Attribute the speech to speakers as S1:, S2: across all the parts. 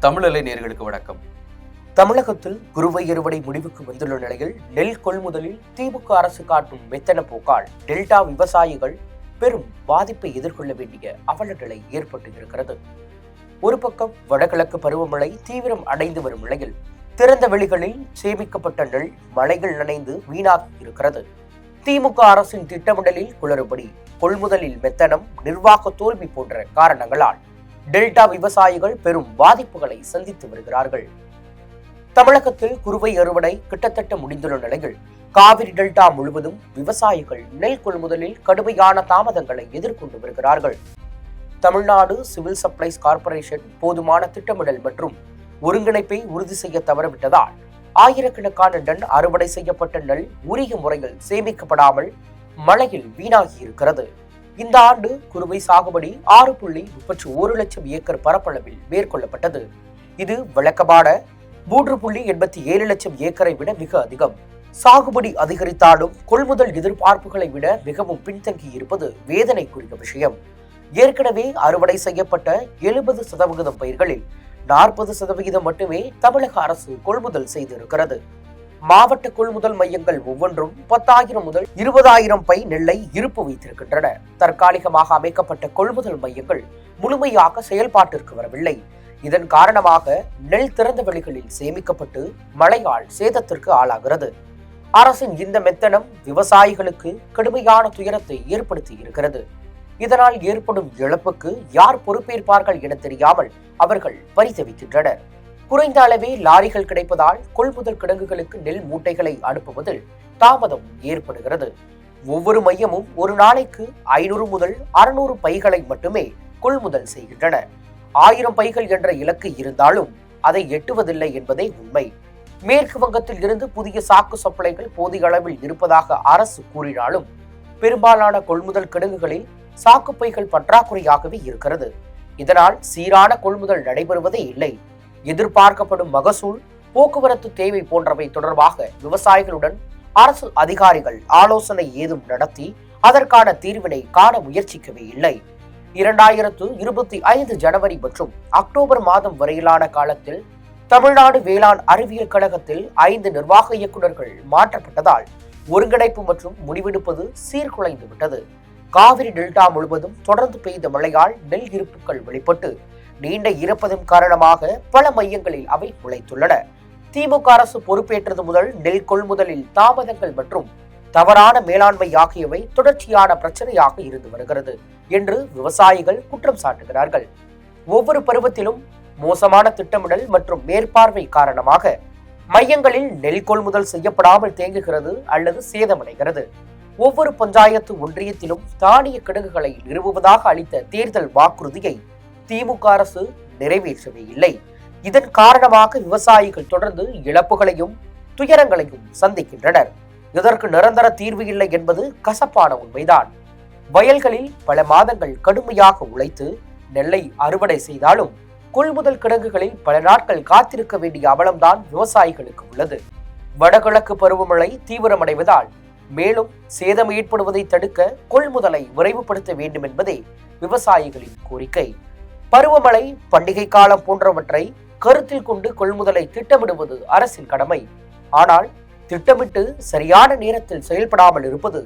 S1: தமிழலை நேயர்களுக்கு வணக்கம்.
S2: தமிழகத்தில் குறுவை அறுவடை முடிவுக்கு வந்துள்ள நிலையில் நெல் கொள்முதலில் திமுக அரசு காட்டும் மெத்தன போக்கால் டெல்டா விவசாயிகள் பெரும் பாதிப்பை எதிர்கொள்ள வேண்டிய அவல நிலை ஏற்பட்டு இருக்கிறது. ஒரு பக்கம் வடகிழக்கு பருவமழை தீவிரம் அடைந்து வரும் நிலையில் திறந்த வெளிகளில் சேமிக்கப்பட்ட நெல் மழைகள் நனைந்து வீணாகி இருக்கிறது. திமுக அரசின் திட்டமிடலில் குளறுபடி, கொள்முதலில் மெத்தனம், நிர்வாக தோல்வி போன்ற காரணங்களால் டெல்டா விவசாயிகள் பெரும் பாதிப்புகளை சந்தித்து வருகிறார்கள். தமிழகத்தில் குறுவை அறுவடை கிட்டத்தட்ட முடிந்துள்ள நிலையில் காவிரி டெல்டா முழுவதும் விவசாயிகள் நெல் கொள்முதலில் கடுமையான தாமதங்களை எதிர்கொண்டு வருகிறார்கள். தமிழ்நாடு சிவில் சப்ளைஸ் கார்ப்பரேஷன் போதுமான திட்டமிடல் மற்றும் ஒருங்கிணைப்பை உறுதி செய்ய தவறவிட்டதால் ஆயிரக்கணக்கான டன் அறுவடை செய்யப்பட்ட நெல் உரிய முறையில் சேமிக்கப்படாமல் மழையில் வீணாகி இருக்கிறது. இந்த ஆண்டு குறுவை சாகுபடி 6.31 லட்சம் ஏக்கர் பரப்பளவில் மேற்கொள்ளப்பட்டது. இது வழக்கமான 3.87 லட்சம் ஏக்கரை விட மிக அதிகம். சாகுபடி அதிகரித்தாலும் கொள்முதல் எதிர்பார்ப்புகளை விட மிகவும் பின்தங்கி இருப்பது வேதனைக்குரிய விஷயம். ஏற்கனவே அறுவடை செய்யப்பட்ட 70% பயிர்களில் 40% மட்டுமே தமிழக அரசு கொள்முதல் செய்திருக்கிறது. மாவட்ட கொள்முதல் மையங்கள் ஒவ்வொன்றும் 10,000 முதல் 20,000 பை நெல்லை இருப்பு வைத்திருக்கின்றன. தற்காலிகமாக அமைக்கப்பட்ட கொள்முதல் மையங்கள் முழுமையாக செயல்பாட்டிற்கு வரவில்லை. இதன் காரணமாக நெல் திறந்த வெளிகளில் சேமிக்கப்பட்டு மழையால் சேதத்திற்கு ஆளாகிறது. அரசின் இந்த மெத்தனம் விவசாயிகளுக்கு கடுமையான துயரத்தை ஏற்படுத்தி இருக்கிறது. இதனால் ஏற்படும் இழப்புக்கு யார் பொறுப்பேற்பார்கள் என தெரியாமல் அவர்கள் பரிதவிக்கின்றனர். குறைந்த அளவே லாரிகள் கிடைப்பதால் கொள்முதல் கிடங்குகளுக்கு நெல் மூட்டைகளை அனுப்புவதில் தாமதம் ஏற்படுகிறது. ஒவ்வொரு மையமும் ஒரு நாளைக்கு 500 முதல் 600 பைகளை மட்டுமே கொள்முதல் செய்கின்றன. 1000 பைகள் என்ற இலக்கு இருந்தாலும் அதை எட்டுவதில்லை என்பதே உண்மை. மேற்கு வங்கத்தில் இருந்து புதிய சாக்கு சப்ளைகள் போதிய அளவில் இருப்பதாக அரசு கூறினாலும் பெரும்பாலான கொள்முதல் கிடங்குகளில் சாக்கு பைகள் பற்றாக்குறையாகவே இருக்கிறது. இதனால் சீரான கொள்முதல் நடைபெறுவதே இல்லை. எதிர்பார்க்கப்படும் மகசூல், போக்குவரத்து தேவை போன்றவை தொடர்பாக விவசாயிகளுடன் அரசு அதிகாரிகள் ஆலோசனை ஏதும் நடத்தி அதற்கான தீர்வினை காண முயற்சிக்கவே இல்லை. 2025 ஜனவரி மற்றும் அக்டோபர் மாதம் வரையிலான காலத்தில் தமிழ்நாடு வேளாண் அறிவியல் கழகத்தில் 5 நிர்வாக இயக்குநர்கள் மாற்றப்பட்டதால் ஒருங்கிணைப்பு மற்றும் முடிவெடுப்பது சீர்குலைந்து விட்டது. காவிரி டெல்டா முழுவதும் தொடர்ந்து பெய்த மழையால் நெல் இருப்புகள் வெளிப்பட்டு நீண்ட ஈரப்பதம் காரணமாக பல மையங்களில் அவை முளைத்துள்ளன. திமுக அரசு பொறுப்பேற்றது முதல் நெல் கொள்முதலில் தாமதங்கள் மற்றும் தவறான மேலாண்மை ஆகியவை தொடர்ச்சியான பிரச்சனையாக இருந்து வருகிறது என்று விவசாயிகள் குற்றம் சாட்டுகிறார்கள். ஒவ்வொரு பருவத்திலும் மோசமான திட்டமிடல் மற்றும் மேற்பார்வை காரணமாக மையங்களில் நெல் கொள்முதல் செய்யப்படாமல் தேங்குகிறது அல்லது சேதமடைகிறது. ஒவ்வொரு பஞ்சாயத்து ஒன்றியத்திலும் தானிய கிடங்குகளை நிறுவுவதாக அளித்த தேர்தல் வாக்குறுதியை திமுக அரசு நிறைவேற்றவே இல்லை. இதன் காரணமாக விவசாயிகள் தொடர்ந்து இழப்புகளையும் துயரங்களையும் சந்திக்கின்றனர். இதற்கு நிரந்தர தீர்வு இல்லை என்பது கசப்பான உண்மைதான். வயல்களில் பல மாதங்கள் கடுமையாக உழைத்து நெல்லை அறுவடை செய்தாலும் கொள்முதல் கிடங்குகளில் பல நாட்கள் காத்திருக்க வேண்டிய அவலம்தான் விவசாயிகளுக்கு உள்ளது. வடகிழக்கு பருவமழை தீவிரமடைவதால் மேலும் சேதம் ஏற்படுவதை தடுக்க கொள்முதலை விரைவுபடுத்த வேண்டும் என்பதே விவசாயிகளின் கோரிக்கை. பருவமழை, பண்டிகை காலம் போன்றவற்றை கருத்தில் கொண்டு கொள்முதலை திட்டமிடுவது அரசின் கடமை. ஆனால் திட்டமிட்டு சரியான நேரத்தில் செயல்படாமல் இருப்பது,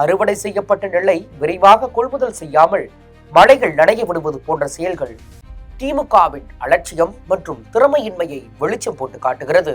S2: அறுவடை செய்யப்பட்ட நெல்லை விரைவாக கொள்முதல் செய்யாமல் மழைகள் நனைய விடுவது போன்ற செயல்கள் திமுகவின் அலட்சியம் மற்றும் திறமையின்மையை வெளிச்சம் போட்டு காட்டுகிறது.